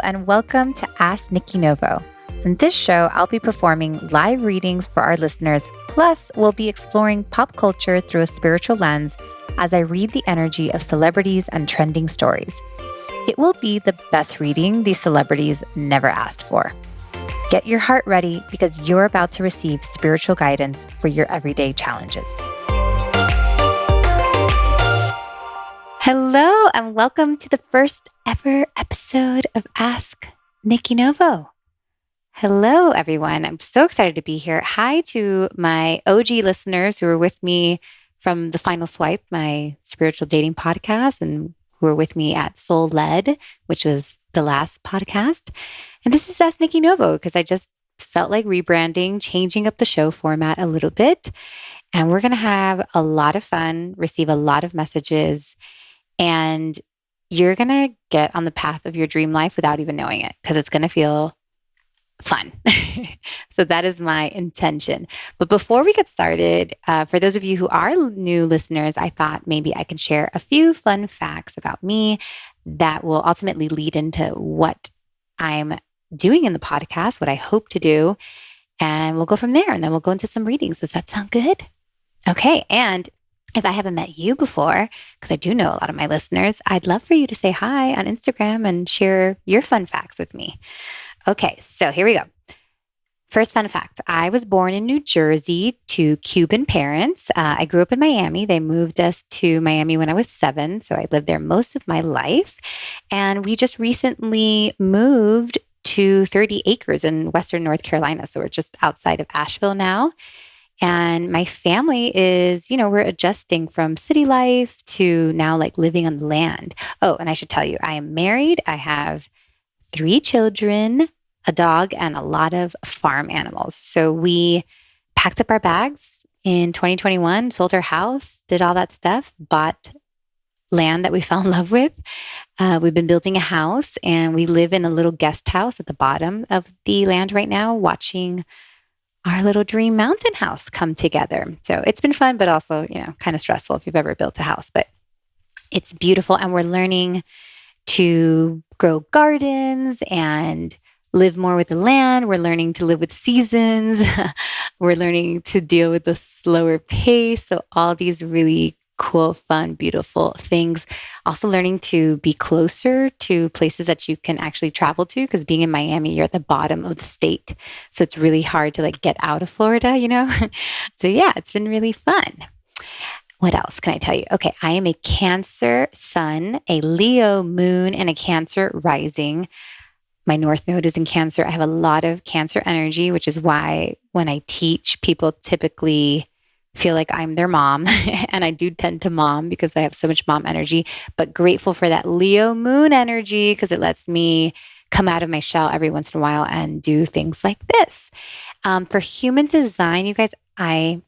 and welcome to Ask Nikki Novo. In this show, I'll be performing live readings for our listeners, plus we'll be exploring pop culture through a spiritual lens as I read the energy of celebrities and trending stories. It will be the best reading these celebrities never asked for. Get your heart ready because you're about to receive spiritual guidance for your everyday challenges. Hello, and welcome to the first ever episode of Ask Nikki Novo. Hello, everyone. I'm so excited to be here. Hi to my OG listeners who are with me from The Final Swipe, my spiritual dating podcast, and who are with me at Soul Led, which was the last podcast. And this is Ask Nikki Novo because I just felt like rebranding, changing up the show format a little bit. And we're going to have a lot of fun, receive a lot of messages, and you're going to get on the path of your dream life without even knowing it because it's going to feel fun. So that is my intention. But before we get started, for those of you who are new listeners, I thought maybe I can share a few fun facts about me that will ultimately lead into what I'm doing in the podcast, what I hope to do. And we'll go from there and then we'll go into some readings. Does that sound good? Okay. And if I haven't met you before, because I do know a lot of my listeners, I'd love for you to say hi on Instagram and share your fun facts with me. Okay, so here we go. First fun fact, I was born in New Jersey to Cuban parents. I grew up in Miami. They moved us to Miami when I was 7, so I lived there most of my life. And we just recently moved to 30 acres in Western North Carolina, so we're just outside of Asheville now. And my family is, we're adjusting from city life to now like living on the land. Oh, and I should tell you, I am married. I have 3 children, a dog, and a lot of farm animals. So we packed up our bags in 2021, sold our house, did all that stuff, bought land that we fell in love with. We've been building a house and we live in a little guest house at the bottom of the land right now, watching our little dream mountain house come together. So it's been fun, but also, kind of stressful if you've ever built a house, but it's beautiful. And we're learning to grow gardens and live more with the land. We're learning to live with seasons. We're learning to deal with the slower pace. So all these really cool, fun, beautiful things. Also learning to be closer to places that you can actually travel to, because being in Miami, you're at the bottom of the state. So it's really hard to get out of Florida, So yeah, it's been really fun. What else can I tell you? Okay, I am a Cancer sun, a Leo moon, and a Cancer rising. My North Node is in Cancer. I have a lot of Cancer energy, which is why when I teach, people typically feel like I'm their mom. And I do tend to mom because I have so much mom energy, but grateful for that Leo moon energy because it lets me come out of my shell every once in a while and do things like this. For human design, you guys, I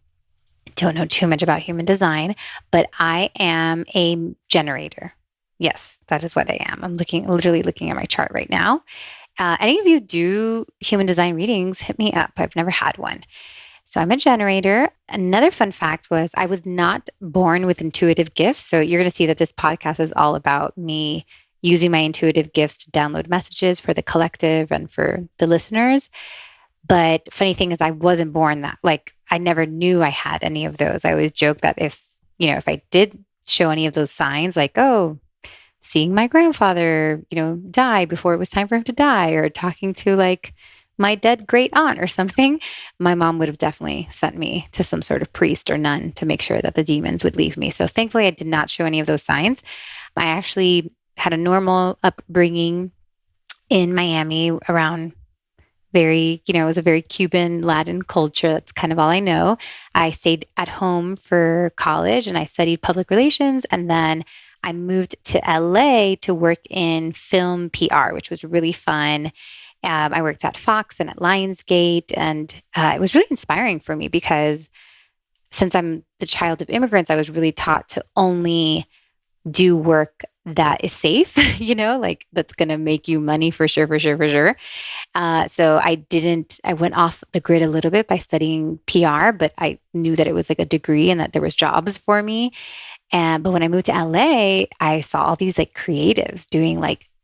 don't know too much about human design, but I am a generator. Yes, that is what I am. I'm literally looking at my chart right now. Any of you do human design readings, hit me up. I've never had one. So I'm a generator. Another fun fact was I was not born with intuitive gifts. So you're going to see that this podcast is all about me using my intuitive gifts to download messages for the collective and for the listeners. But funny thing is I wasn't born that. I never knew I had any of those. I always joke that if I did show any of those signs, seeing my grandfather, die before it was time for him to die, or talking to my dead great aunt or something, my mom would have definitely sent me to some sort of priest or nun to make sure that the demons would leave me. So thankfully, I did not show any of those signs. I actually had a normal upbringing in Miami around it was a very Cuban Latin culture. That's kind of all I know. I stayed at home for college and I studied public relations. And then I moved to LA to work in film PR, which was really fun. I worked at Fox and at Lionsgate, and it was really inspiring for me because since I'm the child of immigrants, I was really taught to only do work that is safe, that's going to make you money for sure. So I went off the grid a little bit by studying PR, but I knew that it was a degree and that there was jobs for me. But when I moved to LA, I saw all these creatives doing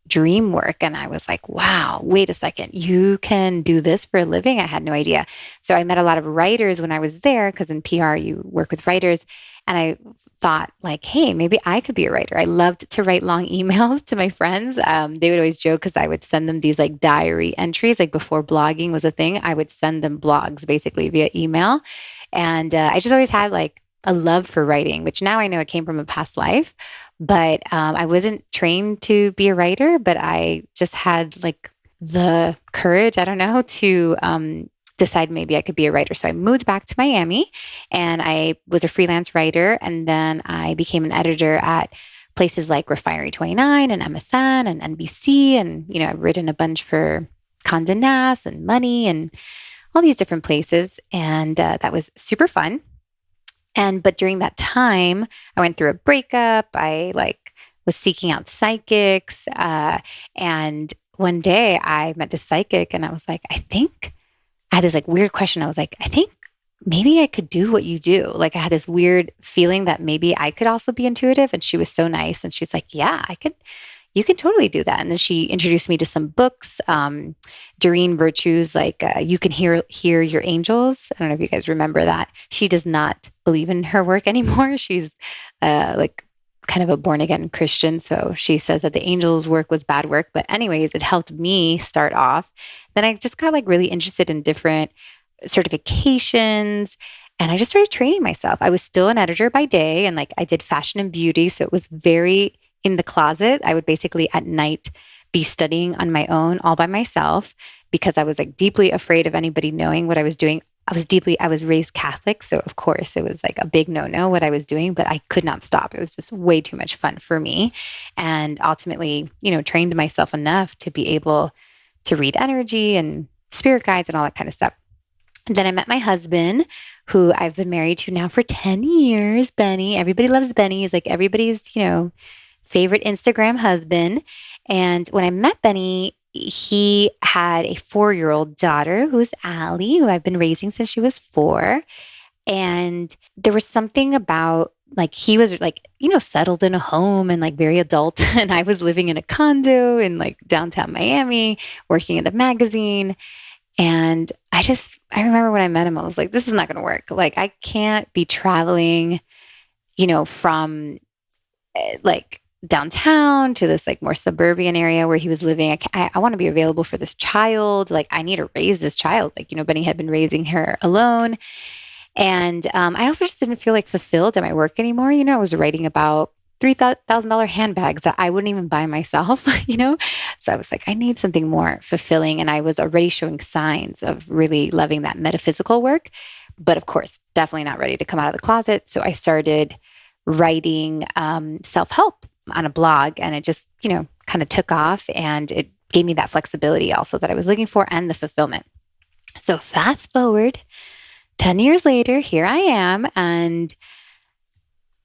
dream work. And I was like, wow, wait a second, you can do this for a living? I had no idea. So I met a lot of writers when I was there, because in PR, you work with writers. And I thought like, hey, maybe I could be a writer. I loved to write long emails to my friends. They would always joke because I would send them these like diary entries, like before blogging was a thing. I would send them blogs basically via email. And I just always had like a love for writing, which now I know it came from a past life. But I wasn't trained to be a writer, but I just had like the courage, I don't know, to decide maybe I could be a writer. So I moved back to Miami and I was a freelance writer. And then I became an editor at places like Refinery 29 and MSN and NBC. And, I've written a bunch for Condé Nast and Money and all these different places. And that was super fun. But during that time, I went through a breakup. I was seeking out psychics. And one day I met this psychic and I was like, I had this like weird question. I was like, I think maybe I could do what you do. Like I had this weird feeling that maybe I could also be intuitive. And she was so nice. And she's like, yeah, you can totally do that. And then she introduced me to some books, Doreen Virtue's, You Can Hear Your Angels. I don't know if you guys remember that. She does not believe in her work anymore. She's kind of a born again Christian. So she says that the angels' work was bad work. But anyways, it helped me start off. Then I just got really interested in different certifications. And I just started training myself. I was still an editor by day and I did fashion and beauty. So it was very in the closet. I would basically at night be studying on my own, all by myself, because I was deeply afraid of anybody knowing what I was doing. I was raised Catholic. So of course it was a big no-no what I was doing, but I could not stop. It was just way too much fun for me. And ultimately, trained myself enough to be able to read energy and spirit guides and all that kind of stuff. And then I met my husband, who I've been married to now for 10 years, Benny. Everybody loves Benny. He's everybody's, favorite Instagram husband. And when I met Benny, he had a 4-year-old daughter who's Allie, who I've been raising since she was 4. And there was something about he was settled in a home and very adult. And I was living in a condo in downtown Miami, working at the magazine. And I remember when I met him, I was like, this is not going to work. I can't be traveling, from downtown to this more suburban area where he was living. I want to be available for this child. I need to raise this child. Benny had been raising her alone. And I also just didn't feel fulfilled at my work anymore. I was writing about $3,000 handbags that I wouldn't even buy myself, So I was I need something more fulfilling. And I was already showing signs of really loving that metaphysical work. But of course, definitely not ready to come out of the closet. So I started writing self-help on a blog, and it just, kind of took off, and it gave me that flexibility also that I was looking for and the fulfillment. So fast forward 10 years later, here I am. And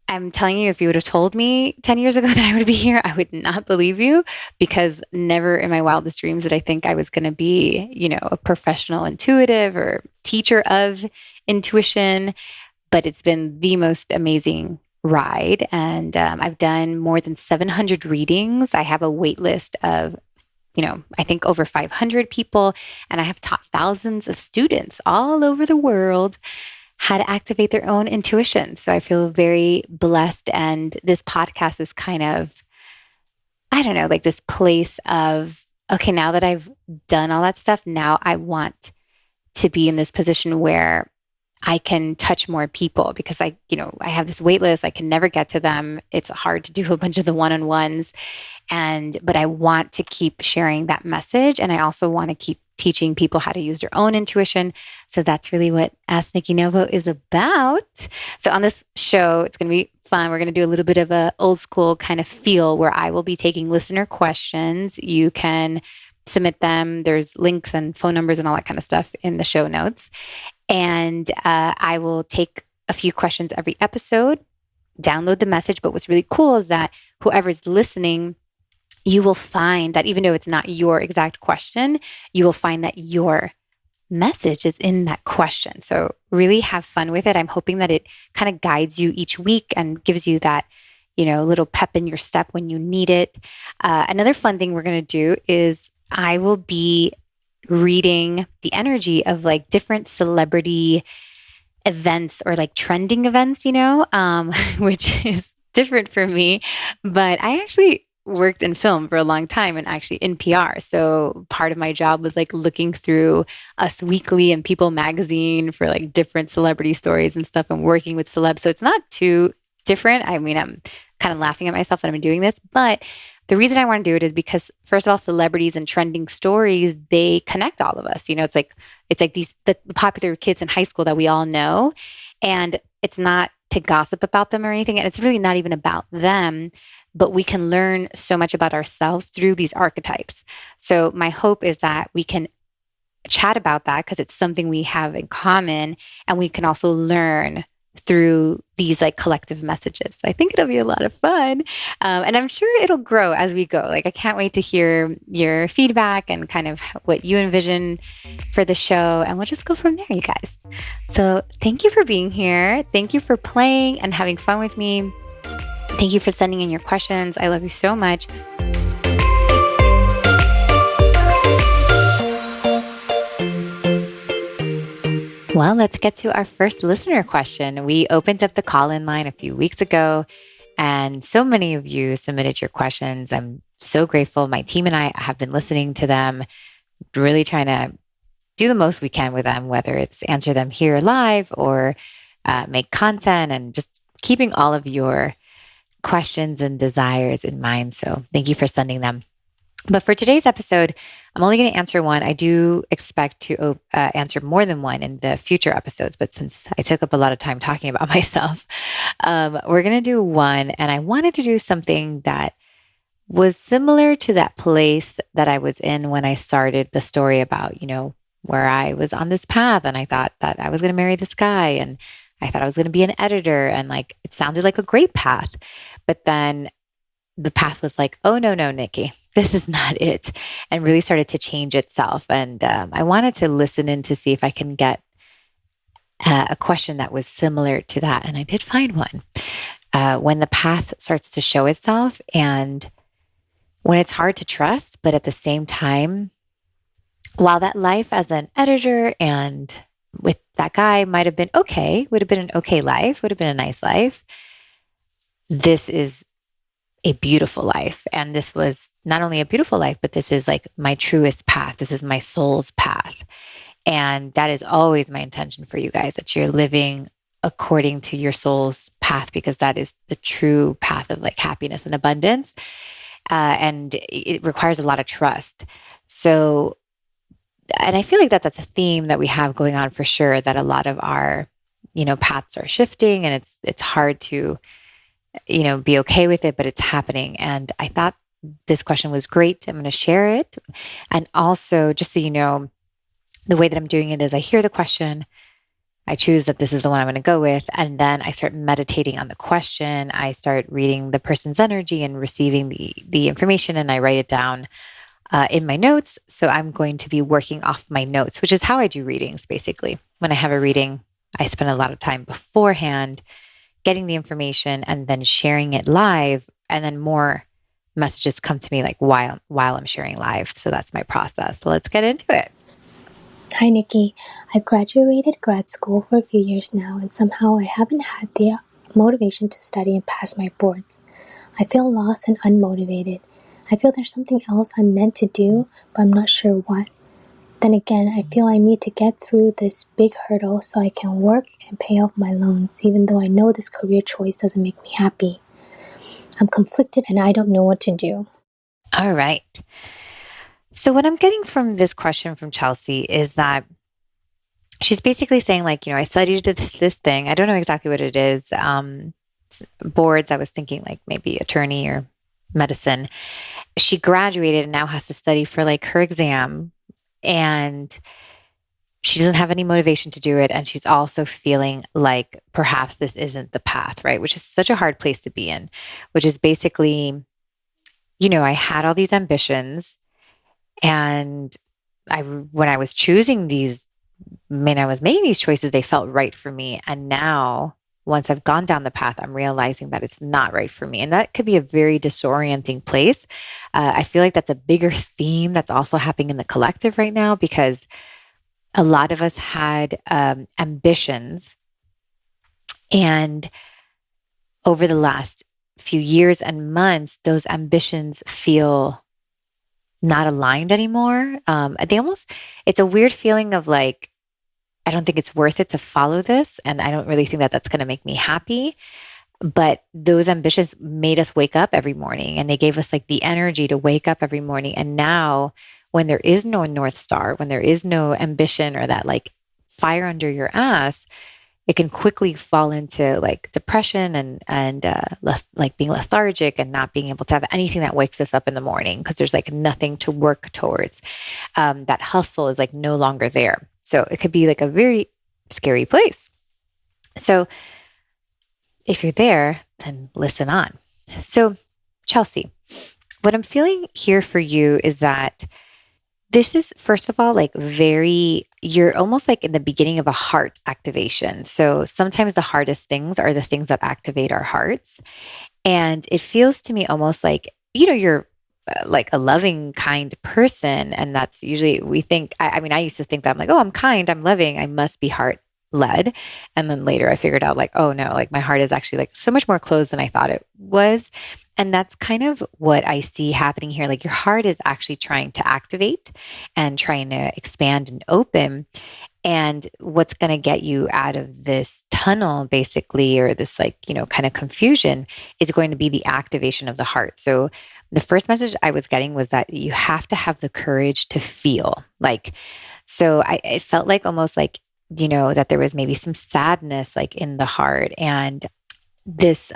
I'm telling you, if you would have told me 10 years ago that I would be here, I would not believe you, because never in my wildest dreams did I think I was going to be, a professional intuitive or teacher of intuition. But it's been the most amazing ride. And I've done more than 700 readings. I have a wait list of, I think over 500 people. And I have taught thousands of students all over the world how to activate their own intuition. So I feel very blessed. And this podcast is kind of, I don't know, this place of, okay, now that I've done all that stuff, now I want to be in this position where I can touch more people, because I have this wait list. I can never get to them. It's hard to do a bunch of the one-on-ones. But I want to keep sharing that message. And I also want to keep teaching people how to use their own intuition. So that's really what Ask Nikki Novo is about. So on this show, it's going to be fun. We're going to do a little bit of a old school kind of feel where I will be taking listener questions. You can submit them. There's links and phone numbers and all that kind of stuff in the show notes. And I will take a few questions every episode, download the message. But what's really cool is that whoever's listening, you will find that even though it's not your exact question, you will find that your message is in that question. So really have fun with it. I'm hoping that it kind of guides you each week and gives you that, a little pep in your step when you need it. Another fun thing we're going to do is I will be reading the energy of like different celebrity events or like trending events, which is different for me. But I actually worked in film for a long time and actually in PR. So part of my job was like looking through Us Weekly and People magazine for like different celebrity stories and stuff and working with celebs. So it's not too different. I mean, I'm kind of laughing at myself that I'm doing this, but the reason I want to do it is because first of all, celebrities and trending stories, they connect all of us. It's like these the popular kids in high school that we all know. And it's not to gossip about them or anything. And it's really not even about them, but we can learn so much about ourselves through these archetypes. So my hope is that we can chat about that because it's something we have in common, and we can also learn through these like collective messages. I think it'll be a lot of fun. And I'm sure it'll grow as we go. Like, I can't wait to hear your feedback and kind of what you envision for the show. And we'll just go from there, you guys. So thank you for being here. Thank you for playing and having fun with me. Thank you for sending in your questions. I love you so much. Well, let's get to our first listener question. We opened up the call-in line a few weeks ago, and so many of you submitted your questions. I'm so grateful. My team and I have been listening to them, really trying to do the most we can with them, whether it's answer them here live or make content, and just keeping all of your questions and desires in mind. So thank you for sending them. But for today's episode, I'm only going to answer one. I do expect to answer more than one in the future episodes, but since I took up a lot of time talking about myself, we're going to do one. And I wanted to do something that was similar to that place that I was in when I started the story about, where I was on this path and I thought that I was going to marry this guy, and I thought I was going to be an editor, and like it sounded like a great path. But then the path was like, oh, no, Nikki, this is not it, and really started to change itself. And I wanted to listen in to see if I can get a question that was similar to that. And I did find one. When the path starts to show itself, and when it's hard to trust, but at the same time, while that life as an editor and with that guy might have been okay, would have been an okay life, would have been a nice life, this is a beautiful life. And this was not only a beautiful life, but this is like my truest path. This is my soul's path. And that is always my intention for you guys, that you're living according to your soul's path, because that is the true path of like happiness and abundance. And it requires a lot of trust. So, and I feel like that's a theme that we have going on for sure, that a lot of our, paths are shifting, and it's hard to be okay with it, but it's happening. And I thought this question was great. I'm going to share it. And also, just so you know, the way that I'm doing it is I hear the question, I choose that this is the one I'm going to go with, and then I start meditating on the question. I start reading the person's energy and receiving the information, and I write it down in my notes. So I'm going to be working off my notes, which is how I do readings, basically. When I have a reading, I spend a lot of time beforehand getting the information and then sharing it live, and then more messages come to me like while I'm sharing live. So that's my process. So let's get into it. Hi, Nikki. I've graduated grad school for a few years now, and somehow I haven't had the motivation to study and pass my boards. I feel lost and unmotivated. I feel there's something else I'm meant to do, but I'm not sure what. Then again, I feel I need to get through this big hurdle so I can work and pay off my loans, even though I know this career choice doesn't make me happy. I'm conflicted and I don't know what to do. All right. So what I'm getting from this question from Chelsea is that she's basically saying like, I studied this thing. I don't know exactly what it is. Boards, I was thinking like maybe attorney or medicine. She graduated and now has to study for like her exam, and she doesn't have any motivation to do it. And she's also feeling like perhaps this isn't the path, right? Which is such a hard place to be in, which is basically, I had all these ambitions, and when I was choosing these, I was making these choices, they felt right for me. And now once I've gone down the path, I'm realizing that it's not right for me. And that could be a very disorienting place. I feel like that's a bigger theme that's also happening in the collective right now, because a lot of us had ambitions. And over the last few years and months, those ambitions feel not aligned anymore. It's a weird feeling of like, I don't think it's worth it to follow this. And I don't really think that that's going to make me happy. But those ambitions made us wake up every morning, and they gave us like the energy to wake up every morning. And now, when there is no North Star, when there is no ambition or that like fire under your ass, it can quickly fall into like depression and like being lethargic and not being able to have anything that wakes us up in the morning, because there's like nothing to work towards. That hustle is like no longer there. So it could be like a very scary place. So if you're there, then listen on. So, Chelsea, what I'm feeling here for you is that this is, first of all, like you're almost like in the beginning of a heart activation. So sometimes the hardest things are the things that activate our hearts. And it feels to me almost like, you're like a loving, kind person. And that's usually, we think, I mean, I used to think that I'm like, oh, I'm kind, I'm loving, I must be heart led. And then later I figured out like, oh no, like my heart is actually like so much more closed than I thought it was. And that's kind of what I see happening here. Like your heart is actually trying to activate and trying to expand and open. And what's going to get you out of this tunnel, basically, or this like, kind of confusion, is going to be the activation of the heart. So the first message I was getting was that you have to have the courage to feel. Like, so it felt like almost like, that there was maybe some sadness like in the heart, and this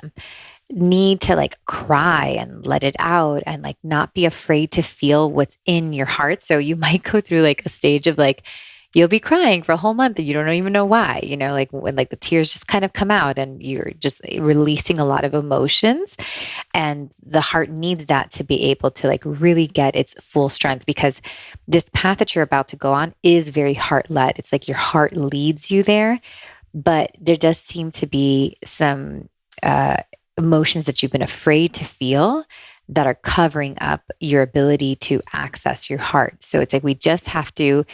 need to like cry and let it out and like not be afraid to feel what's in your heart. So you might go through like a stage of like, you'll be crying for a whole month and you don't even know why, like when like the tears just kind of come out and you're just releasing a lot of emotions. And the heart needs that to be able to like really get its full strength, because this path that you're about to go on is very heart led. It's like your heart leads you there, but there does seem to be some emotions that you've been afraid to feel that are covering up your ability to access your heart. So it's like we just have to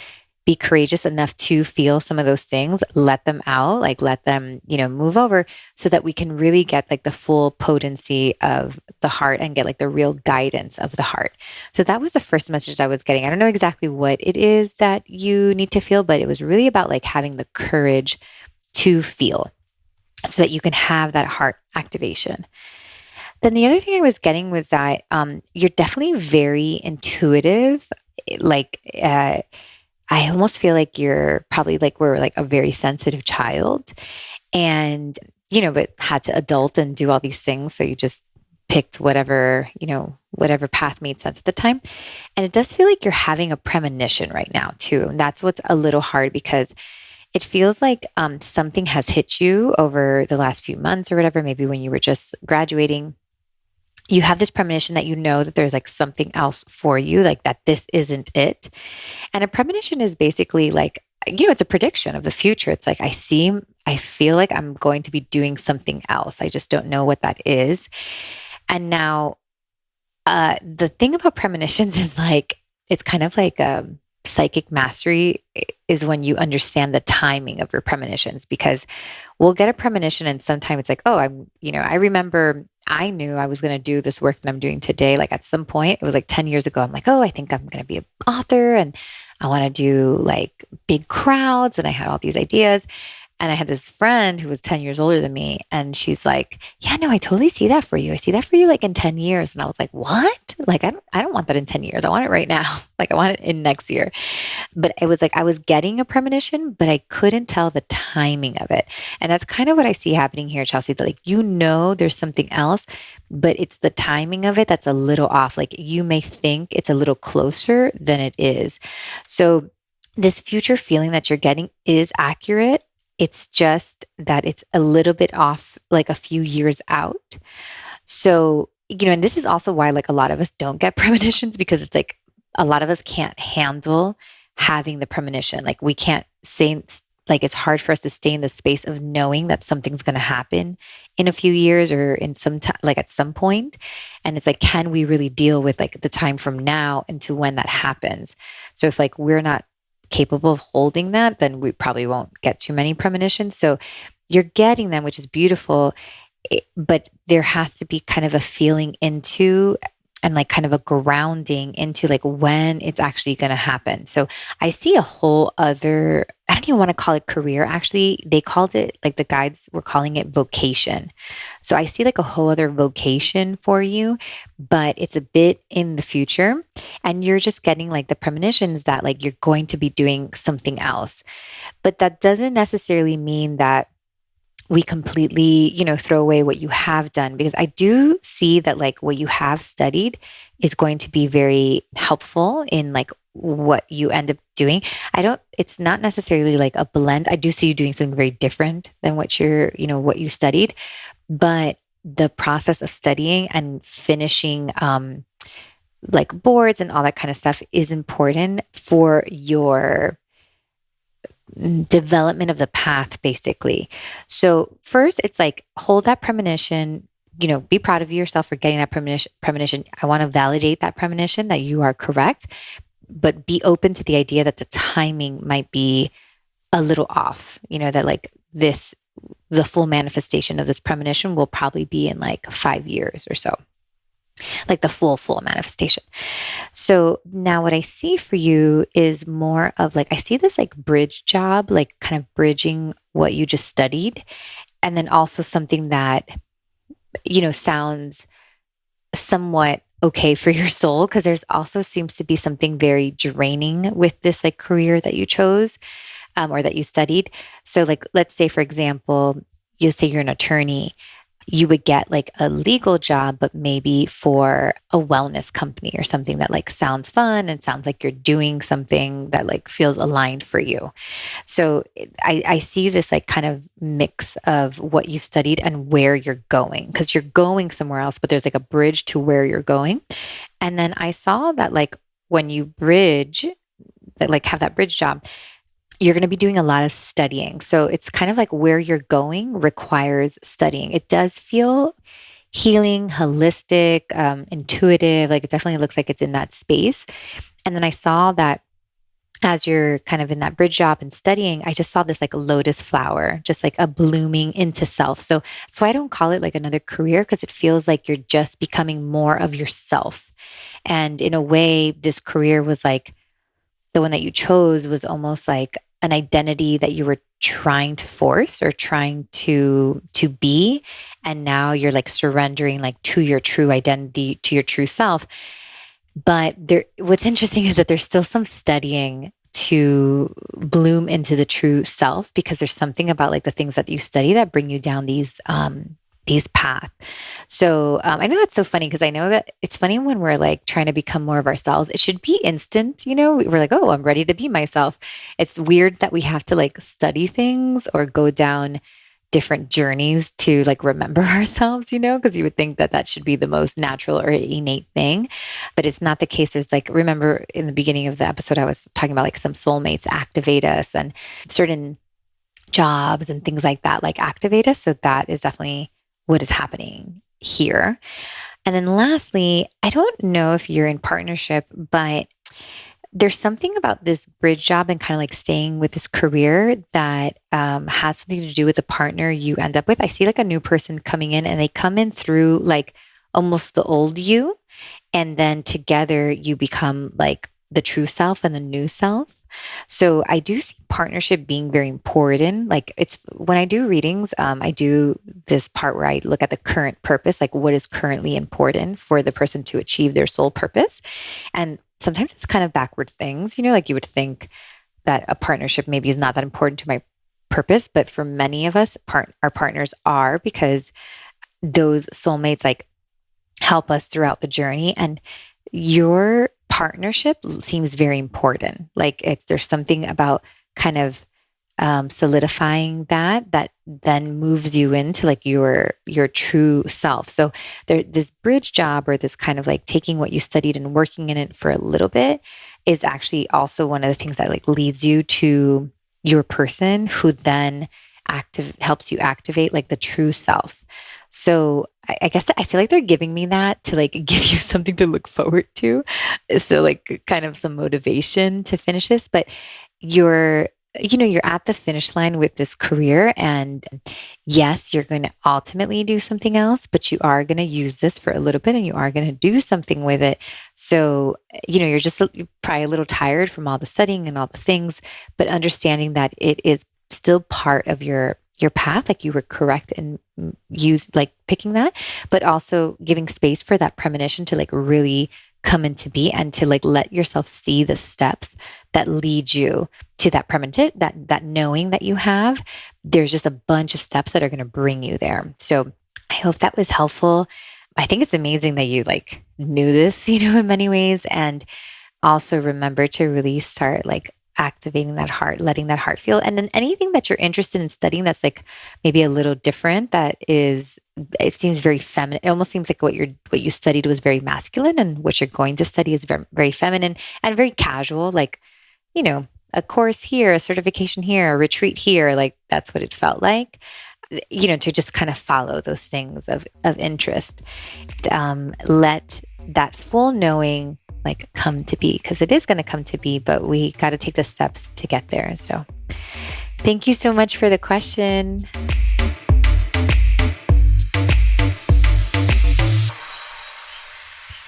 be courageous enough to feel some of those things, let them out, like let them, move over, so that we can really get like the full potency of the heart and get like the real guidance of the heart. So that was the first message I was getting. I don't know exactly what it is that you need to feel, but it was really about like having the courage to feel so that you can have that heart activation. Then the other thing I was getting was that you're definitely very intuitive. Like, I almost feel like you're probably like, we're like a very sensitive child, and, but had to adult and do all these things. So you just picked whatever path made sense at the time. And it does feel like you're having a premonition right now too. And that's what's a little hard, because it feels like something has hit you over the last few months or whatever, maybe when you were just graduating. You have this premonition that that there's like something else for you, like that this isn't it. And a premonition is basically like, it's a prediction of the future. It's like, I feel like I'm going to be doing something else. I just don't know what that is. And now, the thing about premonitions is like, it's kind of like psychic mastery is when you understand the timing of your premonitions, because we'll get a premonition and sometimes it's like, oh, I remember I knew I was going to do this work that I'm doing today. Like at some point, it was like 10 years ago, I'm like, oh, I think I'm going to be an author and I want to do like big crowds. And I had all these ideas. And I had this friend who was 10 years older than me. And she's like, yeah, no, I totally see that for you. I see that for you like in 10 years. And I was like, what? Like, I don't want that in 10 years. I want it right now. Like I want it in next year. But it was like, I was getting a premonition, but I couldn't tell the timing of it. And that's kind of what I see happening here, Chelsea, that like, there's something else, but it's the timing of it that's a little off. Like you may think it's a little closer than it is. So this future feeling that you're getting is accurate. It's just that it's a little bit off, like a few years out. So, and this is also why like a lot of us don't get premonitions, because it's like a lot of us can't handle having the premonition. Like we can't say like it's hard for us to stay in the space of knowing that something's going to happen in a few years or in some time, like at some point. And it's like, can we really deal with like the time from now into when that happens? So if like we're not capable of holding that, then we probably won't get too many premonitions. So you're getting them, which is beautiful. But there has to be kind of a feeling into and like kind of a grounding into like when it's actually going to happen. So I see a whole other, I don't even want to call it career. Actually, they called it, like the guides were calling it vocation. So I see like a whole other vocation for you, but it's a bit in the future. And you're just getting like the premonitions that like you're going to be doing something else. But that doesn't necessarily mean that we completely, throw away what you have done, because I do see that like what you have studied is going to be very helpful in like what you end up doing. It's not necessarily like a blend. I do see you doing something very different than what what you studied, but the process of studying and finishing, like boards and all that kind of stuff is important for your development of the path, basically. So first, it's like hold that premonition. Be proud of yourself for getting that premonition. I want to validate that premonition that you are correct, but be open to the idea that the timing might be a little off. That like the full manifestation of this premonition will probably be in like 5 years or so, like the full manifestation. So now what I see for you is more of like, I see this like bridge job, like kind of bridging what you just studied. And then also something that, sounds somewhat okay for your soul. Cause there's also seems to be something very draining with this like career that you chose, or that you studied. So like, let's say, for example, you say you're an attorney, you would get like a legal job, but maybe for a wellness company or something that like sounds fun and sounds like you're doing something that like feels aligned for you. So I see this like kind of mix of what you studied and where you're going, because you're going somewhere else, but there's like a bridge to where you're going. And then I saw that like when you bridge, that like have that bridge job, you're going to be doing a lot of studying. So it's kind of like where you're going requires studying. It does feel healing, holistic, intuitive. Like it definitely looks like it's in that space. And then I saw that as you're kind of in that bridge job and studying, I just saw this like lotus flower, just like a blooming into self. So that's why I don't call it like another career, because it feels like you're just becoming more of yourself. And in a way, this career was like, the one that you chose was almost like an identity that you were trying to force or trying to be, and now you're like surrendering like to your true identity, to your true self. But what's interesting is that there's still some studying to bloom into the true self, because there's something about like the things that you study that bring you down these paths. So I know that's so funny, because I know that it's funny when we're like trying to become more of ourselves. It should be instant, we're like, oh, I'm ready to be myself. It's weird that we have to like study things or go down different journeys to like remember ourselves, because you would think that that should be the most natural or innate thing, but it's not the case. There's like, remember in the beginning of the episode, I was talking about like some soulmates activate us, and certain jobs and things like that like activate us. So that is definitely what is happening here. And then lastly, I don't know if you're in partnership, but there's something about this bridge job and kind of like staying with this career that has something to do with the partner you end up with. I see like a new person coming in, and they come in through like almost the old you. And then together you become like the true self and the new self. So I do see partnership being very important. Like it's when I do readings, I do this part where I look at the current purpose, like what is currently important for the person to achieve their soul purpose. And sometimes it's kind of backwards things, like you would think that a partnership maybe is not that important to my purpose, but for many of us, our partners are, because those soulmates like help us throughout the journey. And your partnership seems very important. Like there's something about kind of solidifying that then moves you into like your true self. So this bridge job, or this kind of like taking what you studied and working in it for a little bit, is actually also one of the things that like leads you to your person who then helps you activate like the true self. So I guess I feel like they're giving me that to like give you something to look forward to. So like kind of some motivation to finish this, but you're you're at the finish line with this career, and yes, you're going to ultimately do something else, but you are going to use this for a little bit and you are going to do something with it. So, you're probably a little tired from all the studying and all the things, but understanding that it is still part of your path, like you were correct in picking that, but also giving space for that premonition to like really come into be and to like let yourself see the steps that lead you to that premonition, that knowing that you have. There's just a bunch of steps that are going to bring you there. So I hope that was helpful. I think it's amazing that you like knew this, in many ways, and also remember to really start like activating that heart, letting that heart feel. And then anything that you're interested in studying that's like maybe a little different, it seems very feminine. It almost seems like what you studied was very masculine, and what you're going to study is very, very feminine and very casual, like, a course here, a certification here, a retreat here. Like that's what it felt like, to just kind of follow those things of interest. Let that full knowing like come to be, because it is going to come to be, but we got to take the steps to get there. So thank you so much for the question.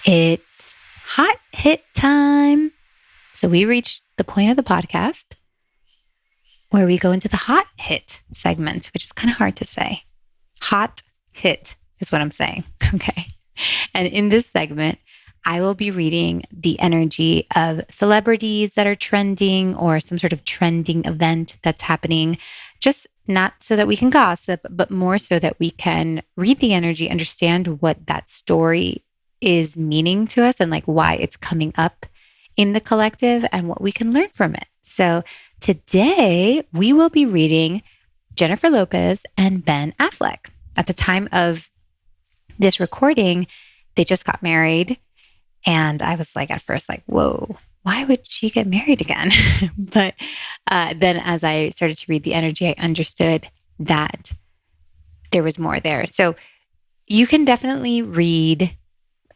It's hot hit time. So we reached the point of the podcast where we go into the hot hit segment, which is kind of hard to say. Hot hit is what I'm saying. Okay. And in this segment, I will be reading the energy of celebrities that are trending or some sort of trending event that's happening, just not so that we can gossip, but more so that we can read the energy, understand what that story is meaning to us and like why it's coming up in the collective and what we can learn from it. So today we will be reading Jennifer Lopez and Ben Affleck. At the time of this recording, they just got married. And I was like, at first, like, whoa, why would she get married again? But then as I started to read the energy, I understood that there was more there. So you can definitely read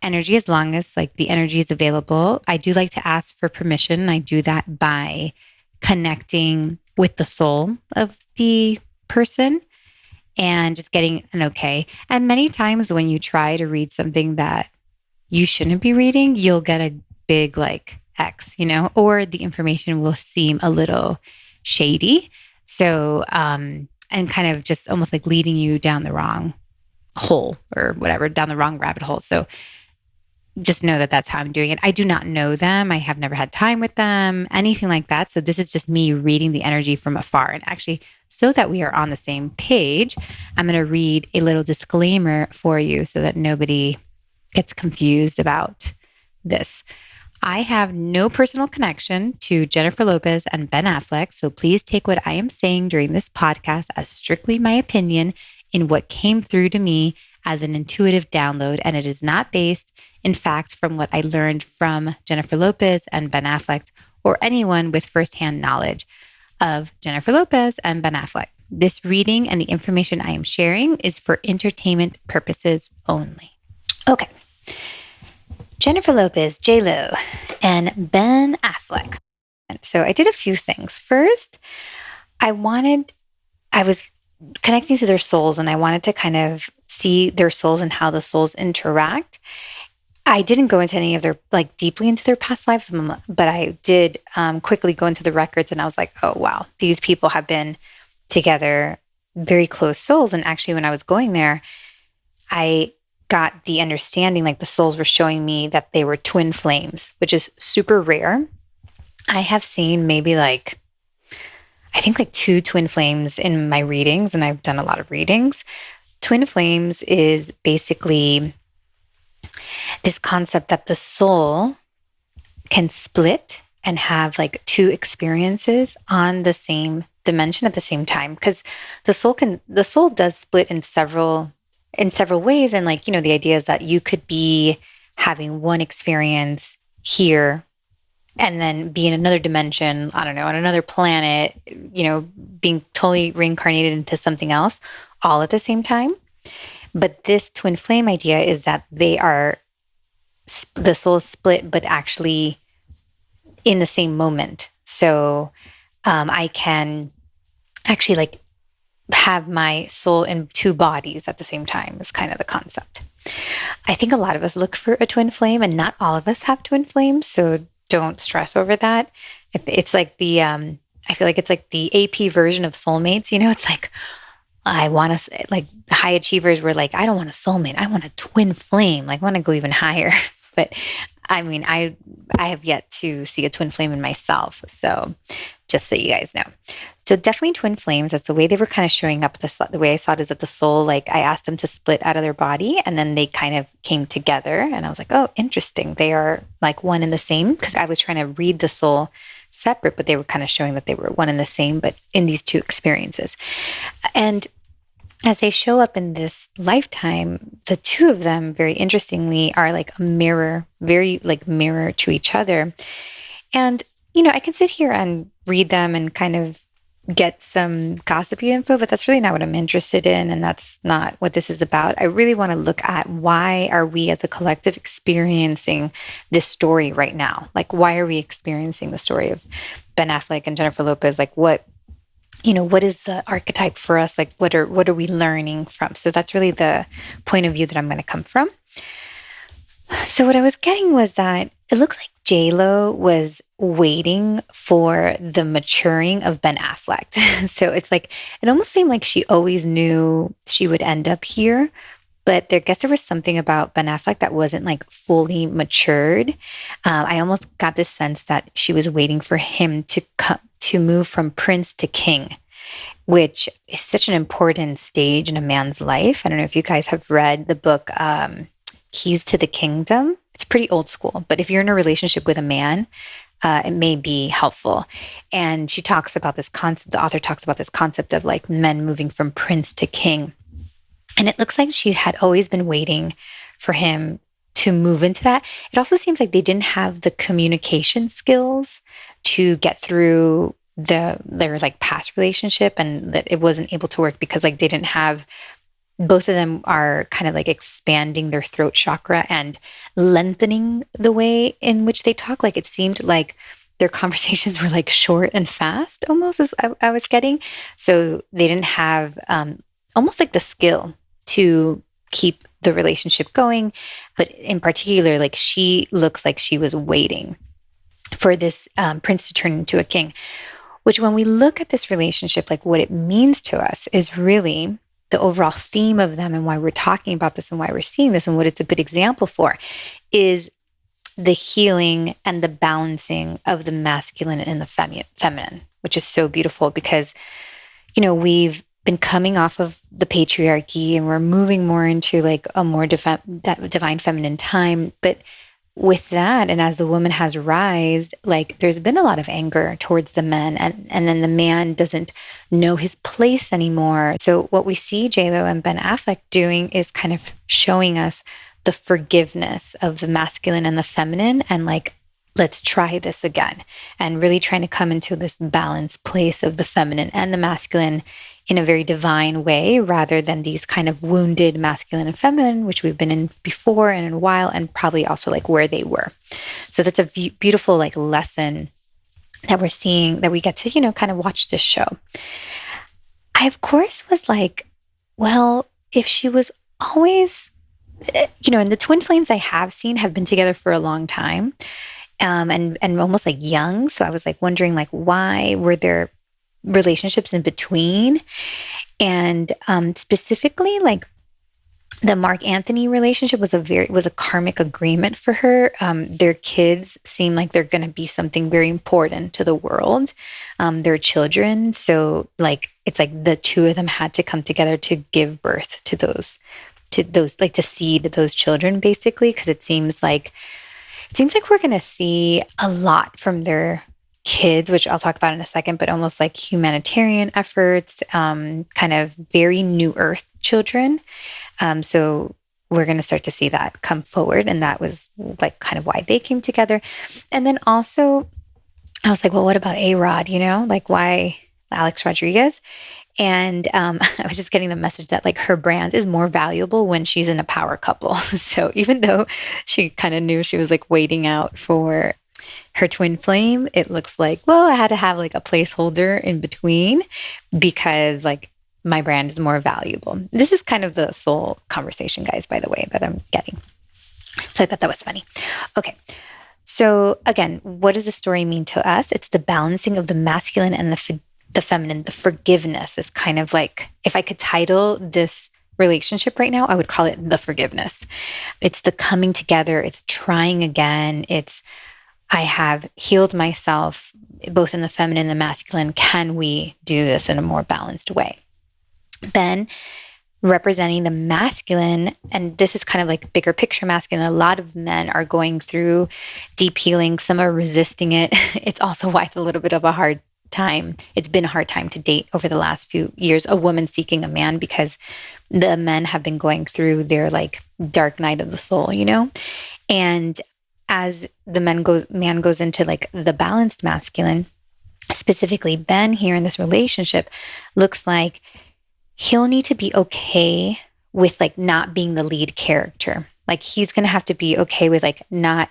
energy as long as like the energy is available. I do like to ask for permission. I do that by connecting with the soul of the person and just getting an okay. And many times when you try to read something that you shouldn't be reading, you'll get a big like X, or the information will seem a little shady. So, and kind of just almost like leading you down the wrong hole or whatever, down the wrong rabbit hole. So just know that that's how I'm doing it. I do not know them. I have never had time with them, anything like that. So this is just me reading the energy from afar. And actually, so that we are on the same page, I'm going to read a little disclaimer for you so that nobody gets confused about this. I have no personal connection to Jennifer Lopez and Ben Affleck, so please take what I am saying during this podcast as strictly my opinion in what came through to me as an intuitive download, and it is not based, in fact, from what I learned from Jennifer Lopez and Ben Affleck or anyone with firsthand knowledge of Jennifer Lopez and Ben Affleck. This reading and the information I am sharing is for entertainment purposes only. Okay. Jennifer Lopez, JLO, and Ben Affleck. So I did a few things. First, I was connecting to their souls, and I wanted to kind of see their souls and how the souls interact. I didn't go into any of their, like deeply into their past lives, but I did quickly go into the records, and I was like, oh, wow, these people have been together, very close souls. And actually, when I was going there, I got the understanding, like the souls were showing me that they were twin flames, which is super rare. I have seen maybe I think 2 twin flames in my readings, and I've done a lot of readings. Twin flames is basically this concept that the soul can split and have 2 experiences on the same dimension at the same time, because the soul does split in several ways. And the idea is that you could be having one experience here and then be in another dimension, I don't know, on another planet, being totally reincarnated into something else all at the same time. But this twin flame idea is that the soul is split, but actually in the same moment. So I can actually like have my soul in two bodies at the same time is kind of the concept. I think a lot of us look for a twin flame, and not all of us have twin flames. So don't stress over that. It's like I feel like it's like the AP version of soulmates. It's like, I want to, like, high achievers were like, I don't want a soulmate. I want a twin flame. Like, I want to go even higher. But I mean, I have yet to see a twin flame in myself. So just so you guys know. So definitely twin flames. That's the way they were kind of showing up. The way I saw it is that the soul, like, I asked them to split out of their body, and then they kind of came together. And I was like, oh, interesting. They are like one and the same, because I was trying to read the soul separate, but they were kind of showing that they were one and the same, but in these two experiences. And as they show up in this lifetime, the two of them, very interestingly, are like a mirror, very like mirror to each other. And, I can sit here and read them and kind of get some gossipy info, but that's really not what I'm interested in. And that's not what this is about. I really want to look at, why are we as a collective experiencing this story right now? Like, why are we experiencing the story of Ben Affleck and Jennifer Lopez? Like, what is the archetype for us? Like, what are we learning from? So that's really the point of view that I'm going to come from. So what I was getting was that it looked like JLO was waiting for the maturing of Ben Affleck. So it's like, it almost seemed like she always knew she would end up here. But I guess there was something about Ben Affleck that wasn't like fully matured. I almost got this sense that she was waiting for him to move from prince to king, which is such an important stage in a man's life. I don't know if you guys have read the book Keys to the Kingdom. It's pretty old school, but if you're in a relationship with a man, it may be helpful. And she talks about this concept, the author talks about this concept of like men moving from prince to king. And it looks like she had always been waiting for him to move into that. It also seems like they didn't have the communication skills to get through their like past relationship, and that it wasn't able to work because like they didn't have, both of them are kind of like expanding their throat chakra and lengthening the way in which they talk. Like it seemed like their conversations were like short and fast almost, as I was getting. So they didn't have almost like the skill to keep the relationship going. But in particular, like she looks like she was waiting for this prince to turn into a king, which when we look at this relationship, like what it means to us is really the overall theme of them, and why we're talking about this and why we're seeing this and what it's a good example for is the healing and the balancing of the masculine and the feminine, which is so beautiful because, we've been coming off of the patriarchy and we're moving more into like a more divine feminine time. But with that, and as the woman has rised, like there's been a lot of anger towards the men, and then the man doesn't know his place anymore. So what we see JLo and Ben Affleck doing is kind of showing us the forgiveness of the masculine and the feminine, and like, let's try this again, and really trying to come into this balanced place of the feminine and the masculine in a very divine way, rather than these kind of wounded masculine and feminine, which we've been in before and in a while, and probably also like where they were. So that's a beautiful like lesson that we're seeing, that we get to, kind of watch this show. I, of course, was like, well, if she was always, and the twin flames I have seen have been together for a long time, and almost like young. So I was like wondering, like, why were there relationships in between? And specifically, like the Mark Anthony relationship was a karmic agreement for her. Their kids seem like they're going to be something very important to the world. Their children, so like it's like the two of them had to come together to give birth to those, like to seed those children, basically, because it seems like we're going to see a lot from their kids, which I'll talk about in a second, but almost like humanitarian efforts, kind of very new earth children. So we're going to start to see that come forward. And that was like kind of why they came together. And then also, I was like, well, what about A-Rod, like why Alex Rodriguez? And I was just getting the message that like her brand is more valuable when she's in a power couple. So even though she kind of knew she was like waiting out for her twin flame, it looks like, well, I had to have like a placeholder in between because like my brand is more valuable. This is kind of the soul conversation, guys, by the way, that I'm getting. So I thought that was funny. Okay. So again, what does the story mean to us? It's the balancing of the masculine and the feminine. The forgiveness is kind of like, if I could title this relationship right now, I would call it the forgiveness. It's the coming together. It's trying again. It's, I have healed myself, both in the feminine and the masculine. Can we do this in a more balanced way? Ben, representing the masculine, and this is kind of like bigger picture masculine. A lot of men are going through deep healing. Some are resisting it. It's also why it's a little bit of a hard time. It's been a hard time to date over the last few years, a woman seeking a man, because the men have been going through their like dark night of the soul, And as the man goes into like the balanced masculine, specifically Ben here in this relationship, looks like he'll need to be okay with like not being the lead character. Like he's going to have to be okay with like not,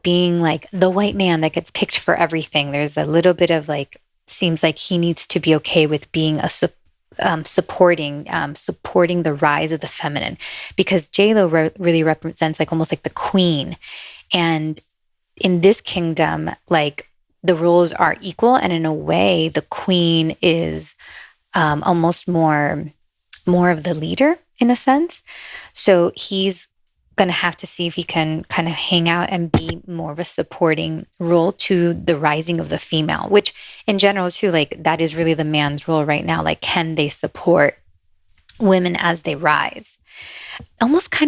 being like the white man that gets picked for everything. There's a little bit of like, seems like he needs to be okay with being a supporting the rise of the feminine, because JLO really represents like almost like the queen. And in this kingdom, like the roles are equal. And in a way, the queen is almost more of the leader in a sense. So he's going to have to see if he can kind of hang out and be more of a supporting role to the rising of the female, which in general too, like that is really the man's role right now. Like, can they support women as they rise? Almost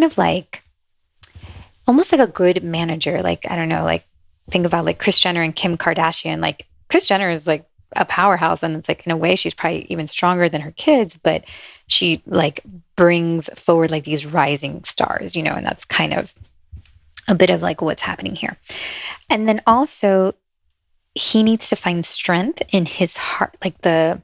like a good manager. Like, I don't know, like think about like Kris Jenner and Kim Kardashian. Like Kris Jenner is like a powerhouse, and it's like in a way she's probably even stronger than her kids, but she like brings forward like these rising stars, and that's kind of a bit of like what's happening here. And then also he needs to find strength in his heart, like the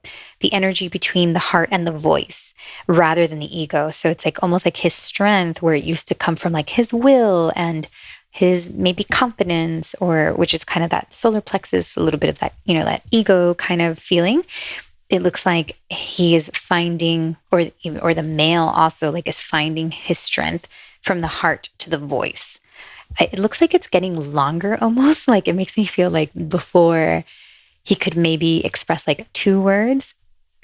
energy between the heart and the voice rather than the ego. So it's like almost like his strength, where it used to come from like his will and his maybe confidence, or which is kind of that solar plexus, a little bit of that, that ego kind of feeling. It looks like he is finding, or the male also like is finding his strength from the heart to the voice. It looks like it's getting longer almost. Like it makes me feel like before he could maybe express like 2 words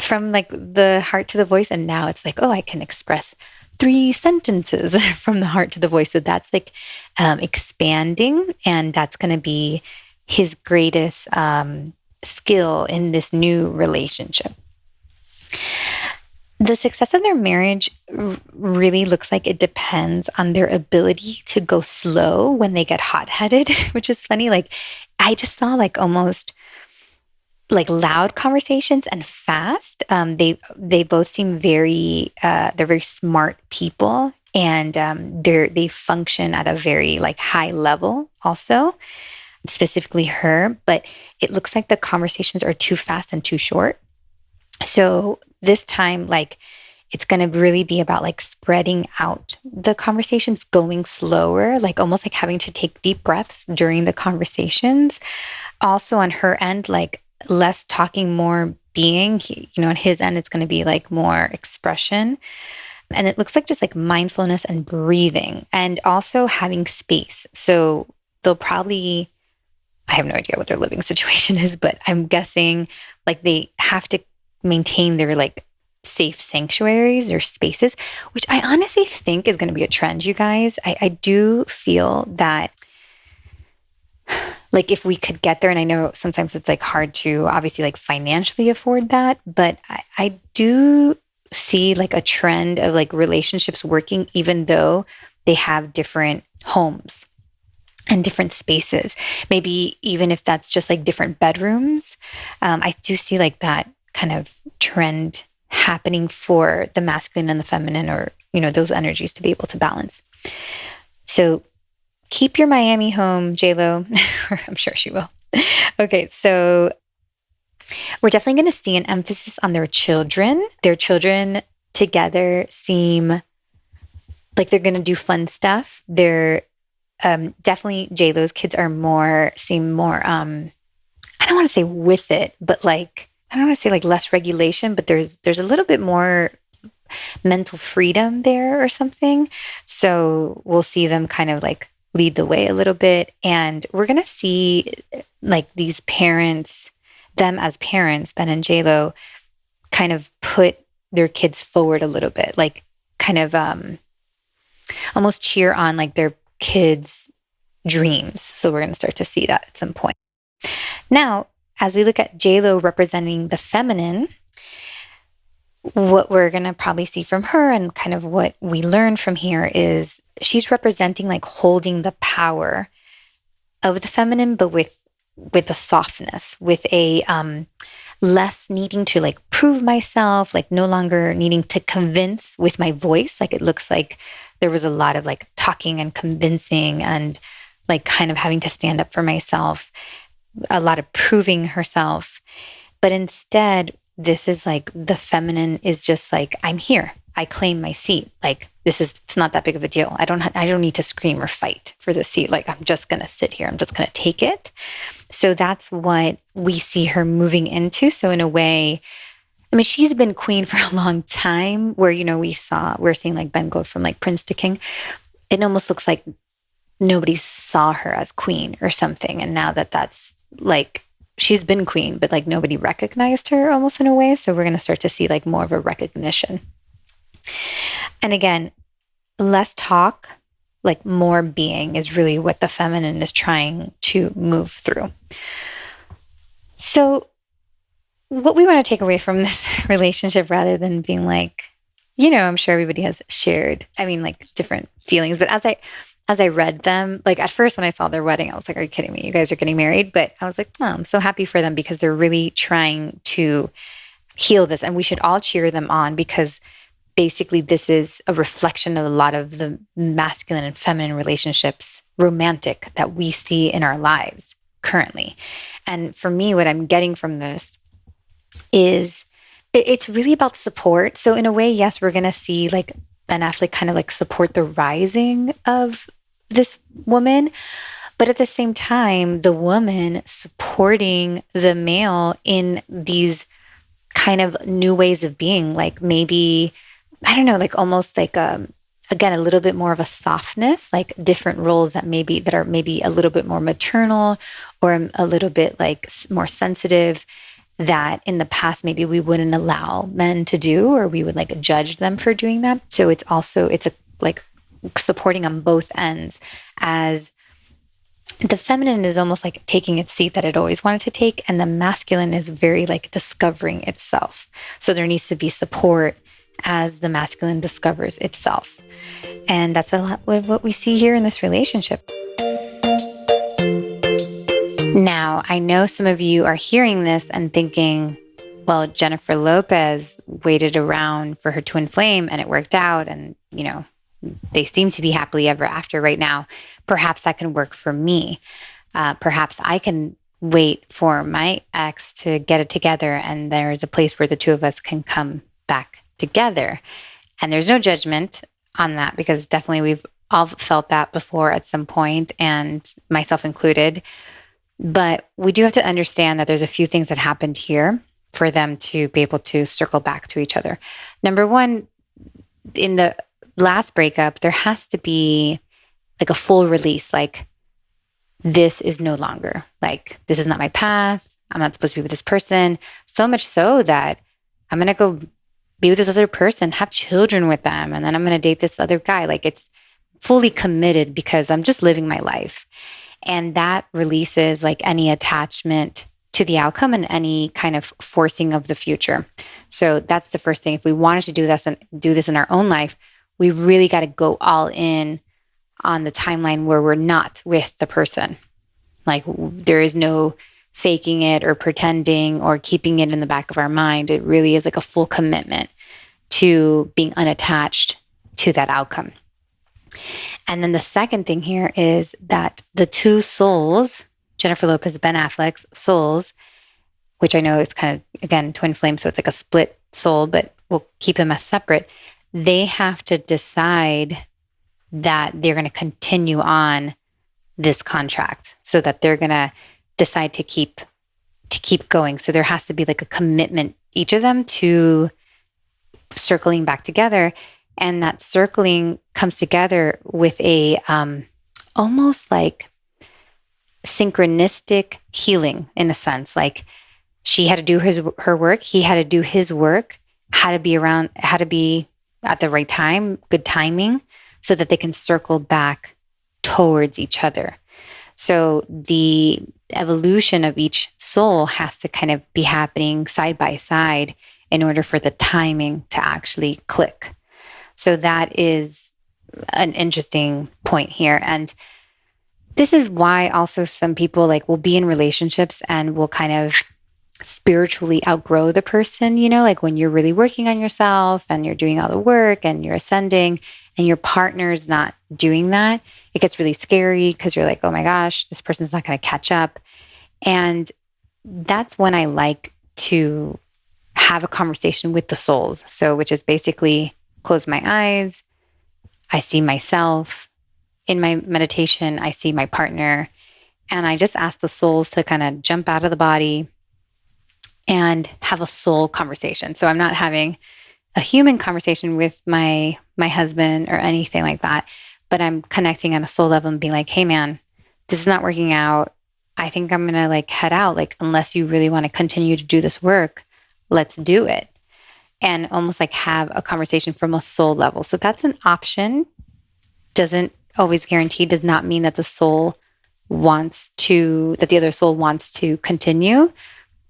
from like the heart to the voice. And now it's like, oh, I can express 3 sentences from the heart to the voice. So that's like expanding, and that's going to be his greatest skill in this new relationship. The success of their marriage really looks like it depends on their ability to go slow when they get hot-headed, which is funny. Like I just saw like almost like loud conversations and fast. They both seem they're very smart people, and they function at a very like high level also, specifically her, but it looks like the conversations are too fast and too short. So this time, like it's going to really be about like spreading out the conversations, going slower, like almost like having to take deep breaths during the conversations. Also on her end, like less talking, more being. On his end, it's going to be like more expression. And it looks like just like mindfulness and breathing, and also having space. So they'll probably, I have no idea what their living situation is, but I'm guessing like they have to maintain their like safe sanctuaries or spaces, which I honestly think is going to be a trend, you guys. I do feel that like if we could get there, and I know sometimes it's like hard to obviously like financially afford that, but I do see like a trend of like relationships working even though they have different homes and different spaces. Maybe even if that's just like different bedrooms. I do see like that kind of trend happening for the masculine and the feminine, or those energies to be able to balance. So keep your Miami home, JLO. I'm sure she will. Okay, so we're definitely going to see an emphasis on their children. Their children together seem like they're going to do fun stuff. They're definitely, JLo's kids seem more, I don't want to say with it, but like, I don't want to say like less regulation, but there's a little bit more mental freedom there or something. So we'll see them kind of like lead the way a little bit. And we're going to see like these parents, them as parents, Ben and JLo, kind of put their kids forward a little bit, like kind of almost cheer on like their kids' dreams. So we're going to start to see that at some point. Now, as we look at JLo representing the feminine, what we're going to probably see from her and kind of what we learn from here is she's representing like holding the power of the feminine, but with a softness, with a less needing to like prove myself, like no longer needing to convince with my voice. Like it looks like there was a lot of like talking and convincing and like kind of having to stand up for myself, a lot of proving herself. But instead, this is like the feminine is just like, I'm here. I claim my seat. Like it's not that big of a deal. I don't need to scream or fight for the seat. Like I'm just going to sit here. I'm just going to take it. So that's what we see her moving into. So in a way, I mean, she's been queen for a long time where, we're seeing like Ben go from like prince to king. It almost looks like nobody saw her as queen or something. And now that's like, she's been queen, but like nobody recognized her almost in a way. So we're going to start to see like more of a recognition. And again, less talk, like more being is really what the feminine is trying to move through. So what we want to take away from this relationship, rather than being like, I'm sure everybody has shared, like different feelings, but as I read them, like at first when I saw their wedding, I was like, are you kidding me? You guys are getting married? But I was like, oh, I'm so happy for them because they're really trying to heal this. And we should all cheer them on because basically this is a reflection of a lot of the masculine and feminine relationships, romantic, that we see in our lives currently. And for me, what I'm getting from this is it's really about support. So in a way, yes, we're going to see like Ben Affleck kind of like support the rising of this woman, but at the same time, the woman supporting the male in these kind of new ways of being, like maybe, I don't know, like almost like, again, a little bit more of a softness, like different roles that are maybe a little bit more maternal or a little bit like more sensitive that in the past, maybe we wouldn't allow men to do, or we would like judge them for doing that. So it's a like supporting on both ends, as the feminine is almost like taking its seat that it always wanted to take. And the masculine is very like discovering itself. So there needs to be support as the masculine discovers itself. And that's a lot of what we see here in this relationship. Now, I know some of you are hearing this and thinking, well, Jennifer Lopez waited around for her twin flame and it worked out. And, they seem to be happily ever after right now. Perhaps that can work for me. Perhaps I can wait for my ex to get it together and there's a place where the two of us can come back together. And there's no judgment on that because definitely we've all felt that before at some point, and myself included. But we do have to understand that there's a few things that happened here for them to be able to circle back to each other. Number one, in the last breakup, there has to be like a full release. Like, this is no longer, like, this is not my path. I'm not supposed to be with this person. So much so that I'm going to go be with this other person, have children with them, and then I'm going to date this other guy. Like, it's fully committed because I'm just living my life. And that releases like any attachment to the outcome and any kind of forcing of the future. So that's the first thing. If we wanted to do this and do this in our own life, we really got to go all in on the timeline where we're not with the person. Like, there is no faking it or pretending or keeping it in the back of our mind. It really is like a full commitment to being unattached to that outcome. And then the second thing here is that the two souls, Jennifer Lopez, Ben Affleck's souls, which I know is kind of, again, twin flame, so it's like a split soul, but we'll keep them as separate. They have to decide that they're going to continue on this contract, so that they're going to decide to keep going. So there has to be like a commitment, each of them, to circling back together. And that circling comes together with a almost like synchronistic healing, in a sense. Like, she had to do her work, he had to do his work, had to be at the right time, good timing, so that they can circle back towards each other. So the evolution of each soul has to kind of be happening side by side in order for the timing to actually click. So that is an interesting point here. And this is why also some people like will be in relationships and will kind of spiritually outgrow the person, like when you're really working on yourself and you're doing all the work and you're ascending and your partner's not doing that, it gets really scary because you're like, oh my gosh, this person's not going to catch up. And that's when I like to have a conversation with the souls. So, which is basically close my eyes. I see myself in my meditation. I see my partner, and I just ask the souls to kind of jump out of the body and have a soul conversation. So I'm not having a human conversation with my husband or anything like that, but I'm connecting on a soul level and being like, hey man, this is not working out. I think I'm going to head out. Unless you really want to continue to do this work, let's do it. And almost have a conversation from a soul level. So that's an option. Doesn't always guarantee, does not mean that the other soul wants to continue.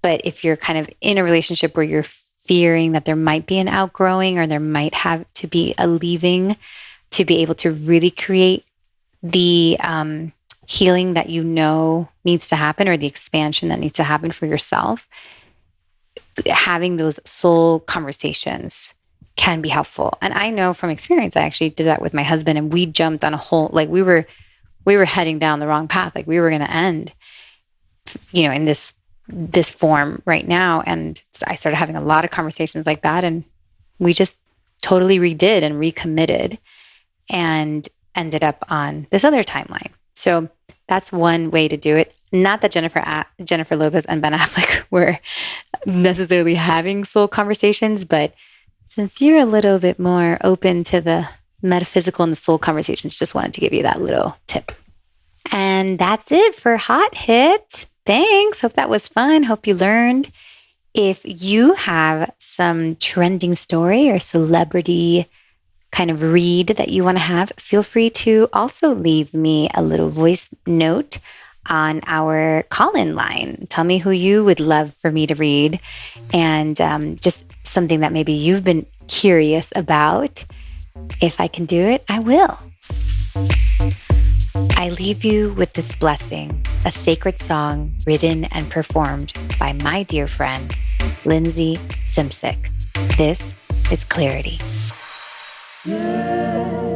But if you're kind of in a relationship where you're fearing that there might be an outgrowing or there might have to be a leaving to be able to really create the healing that needs to happen, or the expansion that needs to happen for yourself, having those soul conversations can be helpful. And I know from experience, I actually did that with my husband, and we jumped on a whole, we were heading down the wrong path. We were going to end, in this form right now. And I started having a lot of conversations like that, and we just totally redid and recommitted and ended up on this other timeline. So that's one way to do it. Not that Jennifer Lopez and Ben Affleck were necessarily having soul conversations, but since you're a little bit more open to the metaphysical and the soul conversations, just wanted to give you that little tip. And that's it for Hot Hit. Thanks. Hope that was fun. Hope you learned. If you have some trending story or celebrity kind of read that you want to have, feel free to also leave me a little voice note on our call-in line. Tell me who you would love for me to read, and just something that maybe you've been curious about. If I can do it, I will. I leave you with this blessing, a sacred song written and performed by my dear friend, Lindsay Simsick. This is Clarity. Yeah.